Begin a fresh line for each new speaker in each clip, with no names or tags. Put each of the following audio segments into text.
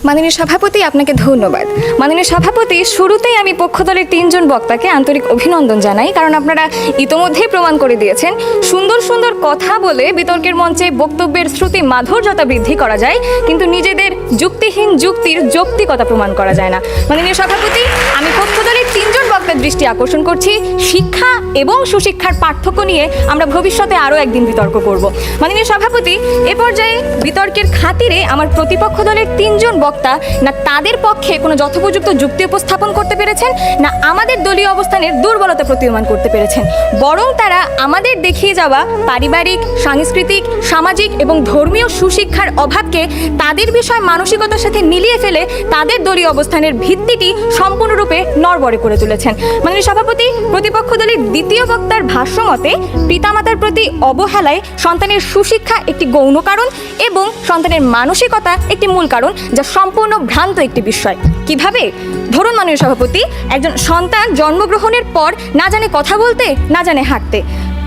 মাননীয় সভাপতি, আপনাকে ধন্যবাদ। মাননীয় সভাপতি, শুরুতেই আমি পক্ষদলের 3 জন বক্তাকে আন্তরিক অভিনন্দন জানাই, কারণ আপনারা ইতোমধ্যেই প্রমাণ করে দিয়েছেন সুন্দর সুন্দর কথা বলে বিতর্কের মঞ্চে বক্তব্যের শ্রুতি মাধুর্যতা বৃদ্ধি করা যায়, কিন্তু নিজেদের যুক্তিহীন যুক্তির যৌক্তিকতা প্রমাণ করা যায় না। মাননীয় সভাপতি, আমি পক্ষদলের 3 জন বক্তার দৃষ্টি আকর্ষণ করছি, শিক্ষা এবং সুশিক্ষার পার্থক্য নিয়ে আমরা ভবিষ্যতে আরও একদিন বিতর্ক করব। মাননীয় সভাপতি, এ পর্যায়ে বিতর্কের খাতিরে আমার প্রতিপক্ষ দলের 3 জন বক্তা না তাদের পক্ষে কোনো যথোপযুক্ত যুক্তি উপস্থাপন করতে পেরেছেন, না আমাদের দলীয় অবস্থানের দুর্বলতা প্রতীয়মান করতে পেরেছেন, বরং তারা আমাদের দেখিয়ে যাওয়া পারিবারিক, সাংস্কৃতিক, সামাজিক এবং ধর্মীয় সুশিক্ষার অভাবকে তাদের বিষয় মানসিকতার সাথে মিলিয়ে ফেলে তাদের দলীয় অবস্থানের ভিত্তিটি সম্পূর্ণরূপে নড়বড়ে করে তুলেছেন। মাননীয় সভাপতি, প্রতিপক্ষ দলের দ্বিতীয় বক্তার ভাষ্যমতে পিতামাতার প্রতি অবহেলায় সন্তানের সুশিক্ষা একটি গৌণ কারণ এবং সন্তানের মানসিকতা একটি মূল কারণ, যা সম্পূর্ণ ভ্রান্ত একটি বিষয়। কিভাবে? ধরুন মাননীয় সভাপতি, একজন সন্তান জন্মগ্রহণের পর না জানে কথা বলতে, না জানে হাঁটতে,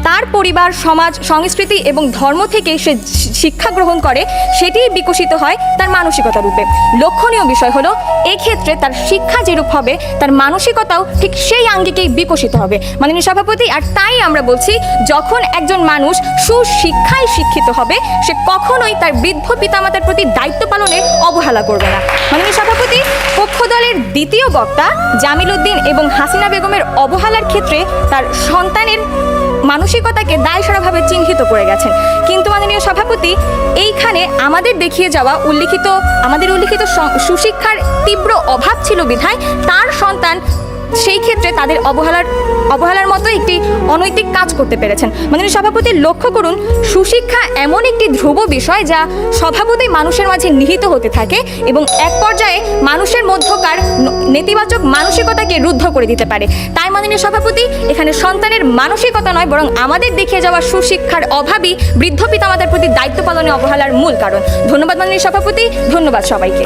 তার পরিবার, সমাজ, সংস্কৃতি এবং ধর্ম থেকে সে শিক্ষা গ্রহণ করে, সেটি বিকশিত হয় তার মানসিকতা রূপে। লক্ষণীয় বিষয় হলো এক্ষেত্রে তার শিক্ষা যেরূপ হবে তার মানসিকতাও ঠিক সেই আঙ্গিকেই বিকশিত হবে। মাননীয় সভাপতি, আর তাই আমরা বলছি, যখন একজন মানুষ সুশিক্ষায় শিক্ষিত হবে সে কখনোই তার বৃদ্ধ পিতামাতার প্রতি দায়িত্ব পালনে অবহেলা করবে না। মাননীয় সভাপতি, পক্ষ দলের দ্বিতীয় বক্তা জামিল উদ্দিন এবং হাসিনা বেগমের অবহেলার ক্ষেত্রে তার সন্তানের মানসিকতাকে দায়সারাভাবে চিহ্নিত করে গেছেন, কিন্তু মাননীয় সভাপতি, এইখানে আমাদের দেখিয়ে যাওয়া উল্লিখিত সুশিক্ষার তীব্র অভাব ছিল বিধায় তার সন্তান সেই ক্ষেত্রে তাদের অবহেলার মতো একটি অনৈতিক কাজ করতে পেরেছেন। মাননীয় সভাপতি, লক্ষ্য করুন, সুশিক্ষা এমন একটি ধ্রুব বিষয় যা স্বভাবতই মানুষের মাঝে নিহিত হতে থাকে এবং এক পর্যায়ে মানুষের মধ্যকার নেতিবাচক মানসিকতাকে রুদ্ধ করে দিতে পারে। তাই মাননীয় সভাপতি, এখানে সন্তানের মানসিকতা নয়, বরং আমাদের দেখিয়ে যাওয়া সুশিক্ষার অভাবই বৃদ্ধ পিতামাতার প্রতি দায়িত্ব পালনে অবহেলার মূল কারণ। ধন্যবাদ মাননীয় সভাপতি, ধন্যবাদ সবাইকে।